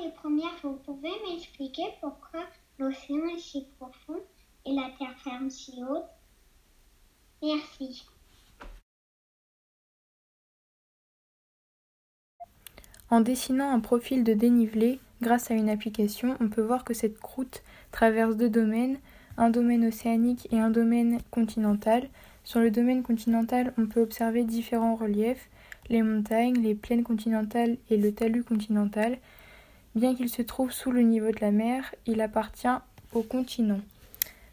les premières, vous pouvez m'expliquer pourquoi l'océan est si profond et la terre ferme si haute? Merci. En dessinant un profil de dénivelé, grâce à une application, on peut voir que cette croûte traverse deux domaines, un domaine océanique et un domaine continental. Sur le domaine continental, on peut observer différents reliefs, les montagnes, les plaines continentales et le talus continental. Bien qu'il se trouve sous le niveau de la mer, il appartient au continent.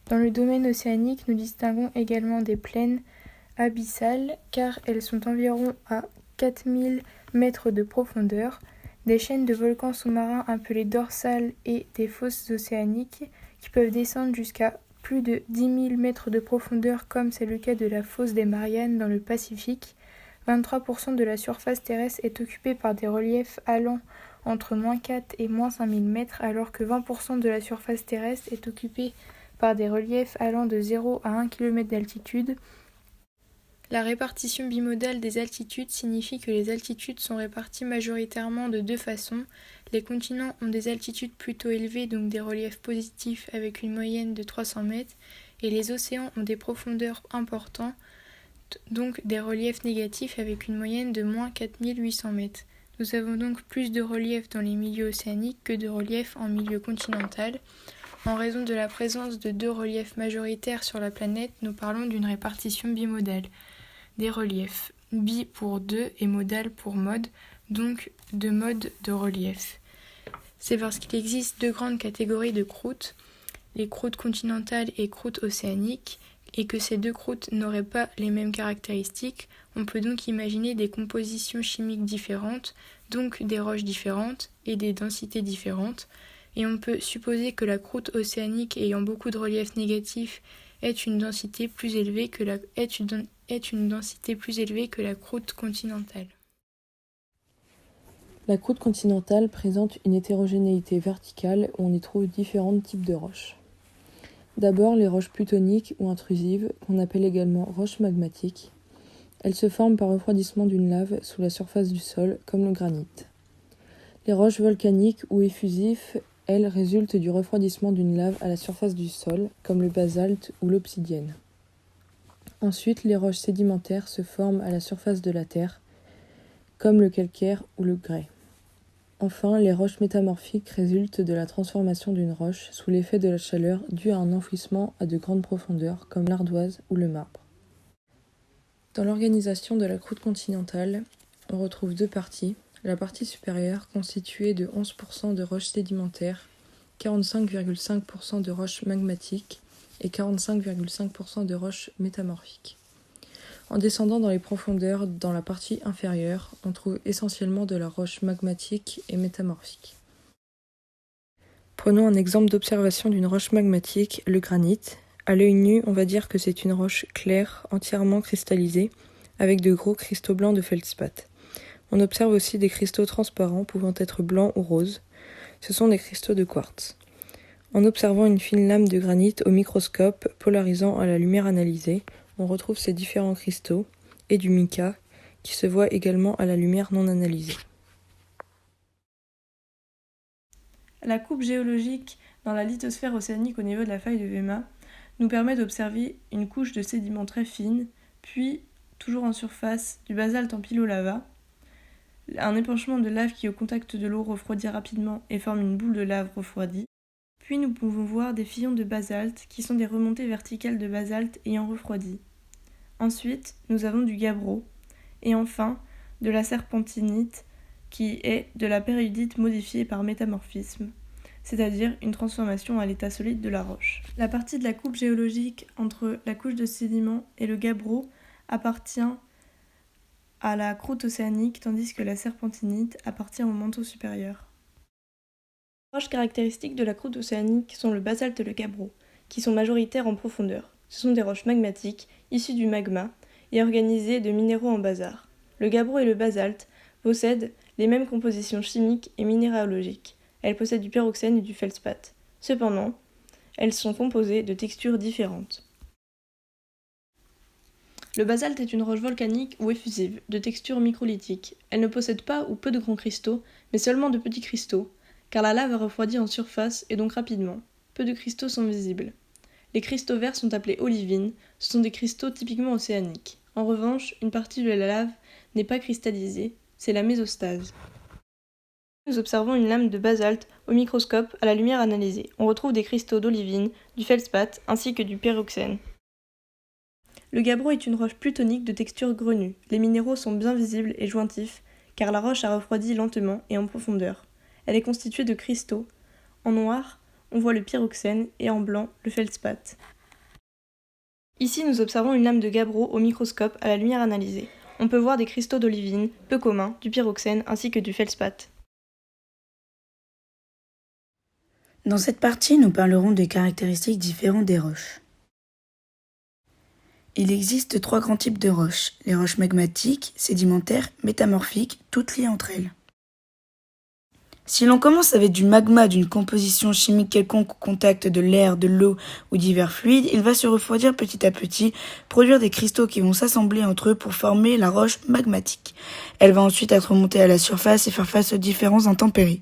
Dans le domaine océanique, nous distinguons également des plaines abyssales, car elles sont environ à 4000 mètres de profondeur, des chaînes de volcans sous-marins appelées dorsales et des fosses océaniques qui peuvent descendre jusqu'à plus de 10 000 mètres de profondeur, comme c'est le cas de la fosse des Mariannes dans le Pacifique. 23% de la surface terrestre est occupée par des reliefs allant entre -4 et -5000 mètres, alors que 20% de la surface terrestre est occupée par des reliefs allant de 0 à 1 km d'altitude. La répartition bimodale des altitudes signifie que les altitudes sont réparties majoritairement de deux façons. Les continents ont des altitudes plutôt élevées, donc des reliefs positifs avec une moyenne de 300 mètres, et les océans ont des profondeurs importantes, donc des reliefs négatifs avec une moyenne de -4800 mètres. Nous avons donc plus de reliefs dans les milieux océaniques que de reliefs en milieu continental. En raison de la présence de deux reliefs majoritaires sur la planète, nous parlons d'une répartition bimodale. Des reliefs bi pour deux et modal pour mode, donc deux modes de relief. C'est parce qu'il existe deux grandes catégories de croûtes, les croûtes continentales et croûtes océaniques, et que ces deux croûtes n'auraient pas les mêmes caractéristiques. On peut donc imaginer des compositions chimiques différentes, donc des roches différentes et des densités différentes, et on peut supposer que la croûte océanique ayant beaucoup de reliefs négatifs est une densité plus élevée que la croûte continentale. La croûte continentale présente une hétérogénéité verticale où on y trouve différents types de roches. D'abord, les roches plutoniques ou intrusives, qu'on appelle également roches magmatiques. Elles se forment par refroidissement d'une lave sous la surface du sol, comme le granit. Les roches volcaniques ou effusives, elles, résultent du refroidissement d'une lave à la surface du sol, comme le basalte ou l'obsidienne. Ensuite, les roches sédimentaires se forment à la surface de la terre, comme le calcaire ou le grès. Enfin, les roches métamorphiques résultent de la transformation d'une roche sous l'effet de la chaleur due à un enfouissement à de grandes profondeurs, comme l'ardoise ou le marbre. Dans l'organisation de la croûte continentale, on retrouve deux parties. La partie supérieure, constituée de 11% de roches sédimentaires, 45,5% de roches magmatiques et 45,5% de roches métamorphiques. En descendant dans les profondeurs, dans la partie inférieure, on trouve essentiellement de la roche magmatique et métamorphique. Prenons un exemple d'observation d'une roche magmatique, le granit. À l'œil nu, on va dire que c'est une roche claire, entièrement cristallisée, avec de gros cristaux blancs de feldspath. On observe aussi des cristaux transparents pouvant être blancs ou roses. Ce sont des cristaux de quartz. En observant une fine lame de granit au microscope, polarisant à la lumière analysée, on retrouve ces différents cristaux et du mica qui se voient également à la lumière non analysée. La coupe géologique dans la lithosphère océanique au niveau de la faille de Vema nous permet d'observer une couche de sédiments très fine, puis, toujours en surface, du basalte en pilolava, un épanchement de lave qui au contact de l'eau refroidit rapidement et forme une boule de lave refroidie. Puis nous pouvons voir des fillons de basalte qui sont des remontées verticales de basalte ayant refroidi. Ensuite, nous avons du gabbro, et enfin de la serpentinite qui est de la périodite modifiée par métamorphisme, c'est-à-dire une transformation à l'état solide de la roche. La partie de la coupe géologique entre la couche de sédiments et le gabbro appartient à la croûte océanique, tandis que la serpentinite appartient au manteau supérieur. Les roches caractéristiques de la croûte océanique sont le basalte et le gabbro, qui sont majoritaires en profondeur. Ce sont des roches magmatiques, issues du magma, et organisées de minéraux en basar. Le gabbro et le basalte possèdent les mêmes compositions chimiques et minéralogiques. Elles possèdent du pyroxène et du feldspath. Cependant, elles sont composées de textures différentes. Le basalte est une roche volcanique ou effusive, de texture microlithique. Elle ne possède pas ou peu de grands cristaux, mais seulement de petits cristaux, car la lave a refroidi en surface et donc rapidement. Peu de cristaux sont visibles. Les cristaux verts sont appelés olivines, ce sont des cristaux typiquement océaniques. En revanche, une partie de la lave n'est pas cristallisée, c'est la mésostase. Nous observons une lame de basalte au microscope à la lumière analysée. On retrouve des cristaux d'olivine, du feldspath ainsi que du pyroxène. Le gabbro est une roche plutonique de texture grenue. Les minéraux sont bien visibles et jointifs car la roche a refroidi lentement et en profondeur. Elle est constituée de cristaux. En noir, on voit le pyroxène et en blanc, le feldspath. Ici, nous observons une lame de gabbro au microscope à la lumière analysée. On peut voir des cristaux d'olivine, peu communs, du pyroxène ainsi que du feldspath. Dans cette partie, nous parlerons des caractéristiques différentes des roches. Il existe 3 grands types de roches, les roches magmatiques, sédimentaires, métamorphiques, toutes liées entre elles. Si l'on commence avec du magma d'une composition chimique quelconque au contact de l'air, de l'eau ou divers fluides, il va se refroidir petit à petit, produire des cristaux qui vont s'assembler entre eux pour former la roche magmatique. Elle va ensuite être remontée à la surface et faire face aux différentes intempéries.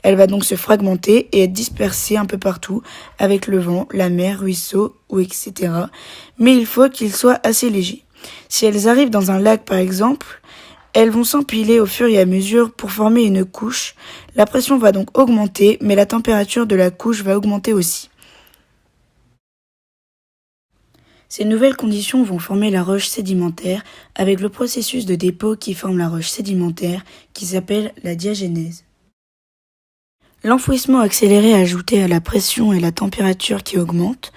Elle va donc se fragmenter et être dispersée un peu partout, avec le vent, la mer, ruisseaux, ou etc. Mais il faut qu'ils soient assez légers. Si elles arrivent dans un lac par exemple, elles vont s'empiler au fur et à mesure pour former une couche. La pression va donc augmenter, mais la température de la couche va augmenter aussi. Ces nouvelles conditions vont former la roche sédimentaire avec le processus de dépôt qui forme la roche sédimentaire qui s'appelle la diagénèse. L'enfouissement accéléré ajouté à la pression et la température qui augmentent,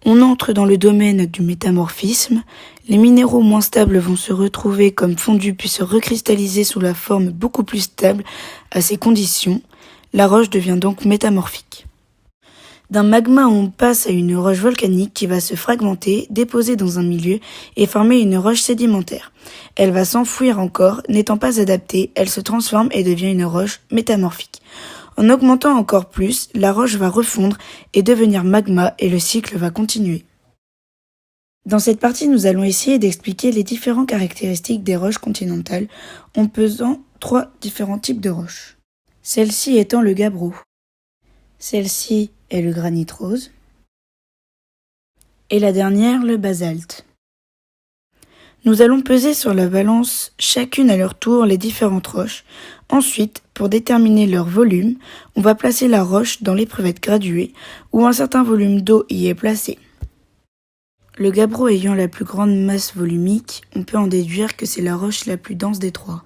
on entre dans le domaine du métamorphisme. Les minéraux moins stables vont se retrouver comme fondus puis se recristalliser sous la forme beaucoup plus stable à ces conditions. La roche devient donc métamorphique. D'un magma, on passe à une roche volcanique qui va se fragmenter, déposer dans un milieu et former une roche sédimentaire. Elle va s'enfouir encore, n'étant pas adaptée, elle se transforme et devient une roche métamorphique. En augmentant encore plus, la roche va refondre et devenir magma et le cycle va continuer. Dans cette partie, nous allons essayer d'expliquer les différentes caractéristiques des roches continentales en pesant 3 différents types de roches. Celle-ci étant le gabbro. Celle-ci est le granit rose. Et la dernière, le basalte. Nous allons peser sur la balance chacune à leur tour les différentes roches. Ensuite, pour déterminer leur volume, on va placer la roche dans l'épruvette graduée où un certain volume d'eau y est placé. Le gabbro ayant la plus grande masse volumique, on peut en déduire que c'est la roche la plus dense des 3.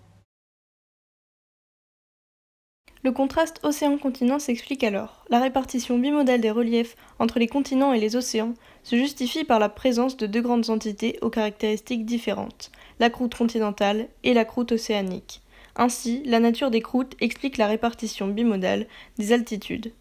Le contraste océan-continent s'explique alors. La répartition bimodale des reliefs entre les continents et les océans se justifie par la présence de 2 grandes entités aux caractéristiques différentes, la croûte continentale et la croûte océanique. Ainsi, la nature des croûtes explique la répartition bimodale des altitudes.